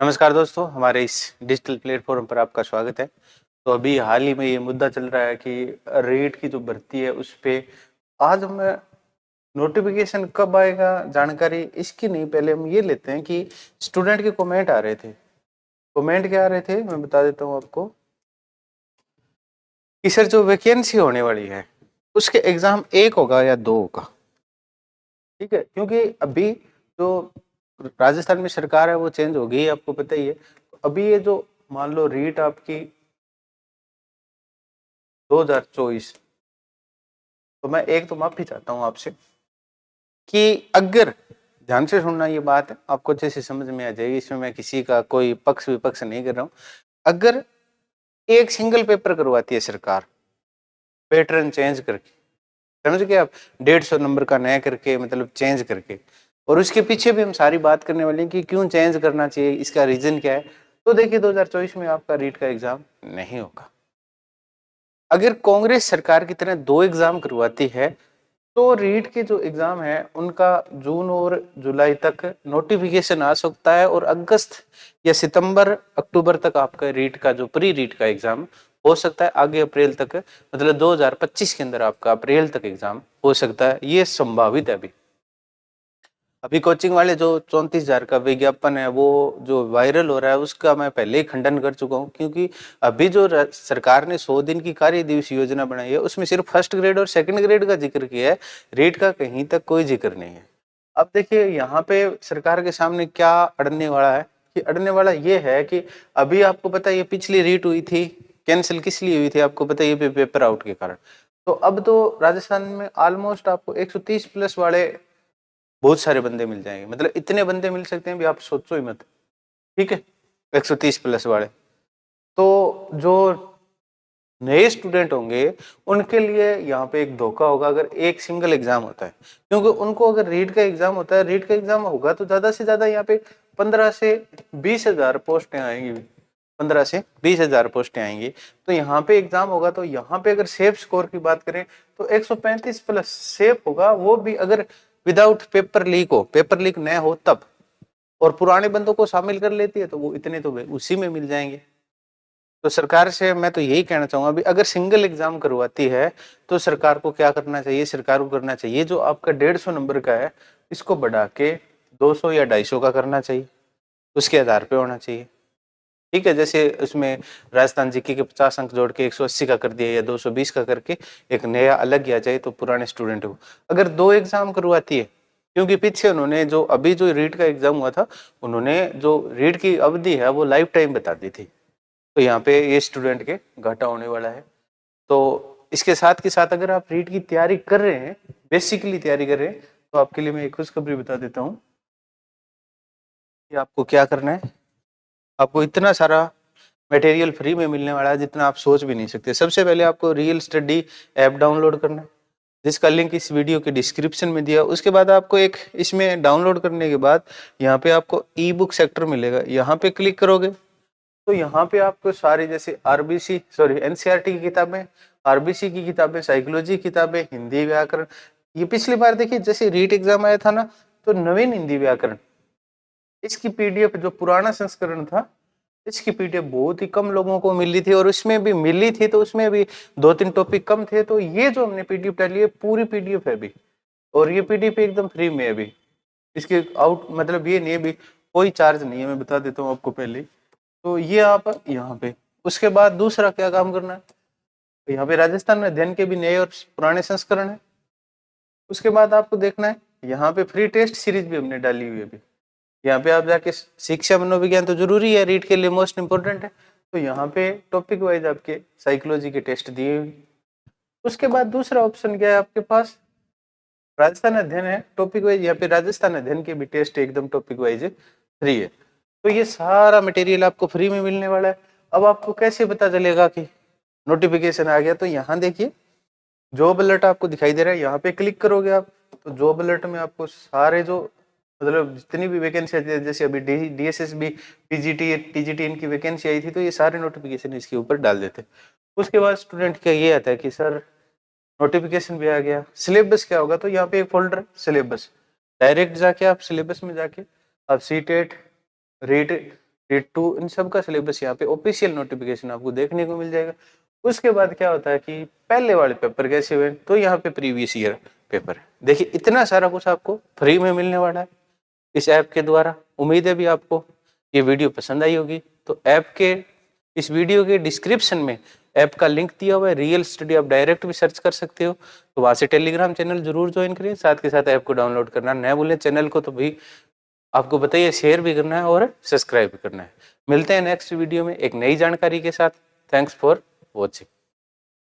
नमस्कार दोस्तों, हमारे इस डिजिटल प्लेटफॉर्म पर आपका स्वागत है। तो अभी हाल ही में ये मुद्दा चल रहा है कि रेट की जो भर्ती है उस पे आज हम नोटिफिकेशन कब आएगा जानकारी इसकी नहीं, पहले हम ये लेते हैं कि स्टूडेंट के कमेंट आ रहे थे। कमेंट क्या आ रहे थे मैं बता देता हूँ आपको कि सर जो वैकेंसी होने वाली है उसके एग्जाम 1 होगा या 2 होगा। ठीक है, क्योंकि अभी जो राजस्थान में सरकार है वो चेंज हो गई, आपको पता ही है। अभी ये जो मान लो रीट आपकी 2024, तो मैं एक तो माफी चाहता हूं आपसे कि अगर ध्यान से सुनना, ये बात आपको अच्छे से समझ में आ जाएगी, इसमें मैं किसी का कोई पक्ष विपक्ष नहीं कर रहा हूं। अगर एक सिंगल पेपर करवाती है सरकार पैटर्न चेंज करके, समझ गए आप, 150 नंबर का नया करके, मतलब चेंज करके, और उसके पीछे भी हम सारी बात करने वाले हैं कि क्यों चेंज करना चाहिए, इसका रीजन क्या है। तो देखिए 2024 में आपका रीट का एग्जाम नहीं होगा। अगर कांग्रेस सरकार की तरह 2 एग्जाम करवाती है तो रीट के जो एग्जाम है उनका जून और जुलाई तक नोटिफिकेशन आ सकता है, और अगस्त या सितंबर अक्टूबर तक आपका रीट का जो प्री रीट का एग्जाम हो सकता है, आगे अप्रैल तक, मतलब 2025 के अंदर आपका अप्रैल तक एग्जाम हो सकता है, ये संभावित है। अभी कोचिंग वाले जो 34,000 का विज्ञापन है वो जो वायरल हो रहा है उसका मैं पहले ही खंडन कर चुका हूँ, क्योंकि अभी जो सरकार ने 100 दिन की कार्य दिवस योजना बनाई है उसमें सिर्फ फर्स्ट ग्रेड और सेकंड ग्रेड का जिक्र किया है, रेट का कहीं तक कोई जिक्र नहीं है। अब देखिए यहाँ पे सरकार के सामने क्या अड़ने वाला है, कि अड़ने वाला ये है कि अभी आपको पता है ये पिछली रीट हुई थी, कैंसिल किस लिए हुई थी आपको पता है, ये पेपर आउट के कारण। तो अब तो राजस्थान में ऑलमोस्ट आपको 130 प्लस वाले बहुत सारे बंदे मिल जाएंगे, मतलब इतने बंदे मिल सकते हैं भी आप सोचो ही मत। ठीक है, 130 प्लस वाले, तो जो नए स्टूडेंट होंगे उनके लिए यहाँ पे एक धोखा होगा अगर एक सिंगल एग्जाम होता है, क्योंकि उनको अगर रीट का एग्जाम होता है, रीट का एग्जाम होगा तो ज्यादा से ज्यादा यहाँ पे 15 से 20,000 पोस्टें आएंगी, 15 से 20,000 पोस्टें आएंगी। तो यहाँ पे एग्जाम होगा तो यहाँ पे अगर सेफ स्कोर की बात करें तो 135 प्लस सेफ होगा, वो भी अगर विदाउट पेपर लीक हो, पेपर लीक न हो तब, और पुराने बंदों को शामिल कर लेती है तो वो इतने तो उसी में मिल जाएंगे। तो सरकार से मैं तो यही कहना चाहूंगा अभी अगर सिंगल एग्जाम करवाती है तो सरकार को क्या करना चाहिए, सरकार को करना चाहिए जो आपका 150 नंबर का है इसको बढ़ा के 200 या 250 का करना चाहिए, उसके आधार पे होना चाहिए। ठीक है, जैसे उसमें राजस्थान जीके के 50 अंक जोड़ के 180 का कर दिया या 220 का करके एक नया अलग आ जाए, तो पुराने स्टूडेंट को अगर 2 एग्जाम करवाती है, क्योंकि पीछे उन्होंने जो अभी जो रीट का एग्जाम हुआ था उन्होंने जो रीट की अवधि है वो लाइफ टाइम बता दी थी, तो यहाँ पे ये स्टूडेंट के घाटा होने वाला है। तो इसके साथ के साथ अगर आप रीट की तैयारी कर रहे हैं, बेसिकली तैयारी कर रहे हैं, तो आपके लिए मैं एक खुशखबरी बता देता हूँ कि आपको क्या करना है। आपको इतना सारा मटेरियल फ्री में मिलने वाला है जितना आप सोच भी नहीं सकते। सबसे पहले आपको रियल स्टडी ऐप डाउनलोड करना है, जिसका लिंक इस वीडियो के डिस्क्रिप्शन में दिया। उसके बाद आपको एक इसमें डाउनलोड करने के बाद यहाँ पे आपको ई बुक सेक्टर मिलेगा, यहाँ पे क्लिक करोगे तो यहाँ पे आपको सारी जैसे आरबीसी सॉरी एनसीईआरटी की किताबें, आरबीसी की किताबें, साइकोलॉजी की किताबें, हिंदी व्याकरण, ये पिछली बार देखिए जैसे रीट एग्जाम आया था ना, तो नवीन हिंदी व्याकरण इसकी पीडीएफ जो पुराना संस्करण था इसकी पीडीएफ बहुत ही कम लोगों को मिली थी, और उसमें भी मिली थी तो उसमें भी 2-3 टॉपिक कम थे। तो ये जो हमने पीडीएफ डाली है पूरी पीडीएफ है अभी, और ये पीडीएफ एकदम फ्री में है अभी, इसके आउट मतलब ये नहीं है भी, कोई चार्ज नहीं है, मैं बता देता हूँ आपको पहले। तो ये आप यहाँ पे, उसके बाद दूसरा क्या काम करना है, तो यहाँ पे राजस्थान में अध्ययन के भी नए और पुराने संस्करण है। उसके बाद आपको देखना है यहाँ पे फ्री टेस्ट सीरीज भी हमने डाली हुई है अभी, यहाँ पे आप जाके शिक्षा मनोविज्ञान तो जरूरी है, रीट के लिए मोस्ट इंपोर्टेंट है, तो यहाँ पे टॉपिक वाइज आपके साइकोलॉजी के टेस्ट दिए हुए। उसके बाद दूसरा ऑप्शन क्या है आपके पास, राजस्थान अध्ययन है टॉपिक वाइज, यहाँ पे राजस्थान अध्ययन के भी टेस्ट एकदम टॉपिक वाइज फ्री है। तो ये सारा मटेरियल आपको फ्री में मिलने वाला है। अब आपको कैसे पता चलेगा कि नोटिफिकेशन आ गया, तो यहाँ देखिए जॉब अलर्ट आपको दिखाई दे रहा है, यहाँ पे क्लिक करोगे आप तो जॉब अलर्ट में आपको सारे जो मतलब जितनी भी वैकेंसी आती है, जैसे अभी डीएसएसबी पीजीटी टीजीटी इनकी वैकेंसी आई थी तो ये सारे नोटिफिकेशन इसके ऊपर डाल देते। उसके बाद स्टूडेंट का ये आता है कि सर नोटिफिकेशन भी आ गया, सिलेबस क्या होगा, तो यहाँ पे एक फोल्डर सिलेबस, डायरेक्ट जाके आप सिलेबस में जाके आप सी टेट रीट टेट 2 इन सब का सिलेबस यहाँ पे ऑफिशियल नोटिफिकेशन आपको देखने को मिल जाएगा। उसके बाद क्या होता है कि पहले वाले पेपर कैसे हुए, तो यहाँ पे प्रीवियस ईयर पेपर है। देखिए इतना सारा कुछ आपको फ्री में मिलने वाला है इस ऐप के द्वारा। उम्मीद है भी आपको ये वीडियो पसंद आई होगी। तो ऐप के इस वीडियो के डिस्क्रिप्शन में ऐप का लिंक दिया हुआ है, रियल स्टडी, आप डायरेक्ट भी सर्च कर सकते हो। तो वहां से टेलीग्राम चैनल जरूर ज्वाइन करिए, साथ के साथ ऐप को डाउनलोड करना न भूलें। चैनल को तो भी आपको बताइए शेयर भी करना है और सब्सक्राइब भी करना है। मिलते हैं नेक्स्ट वीडियो में एक नई जानकारी के साथ। Thanks for watching.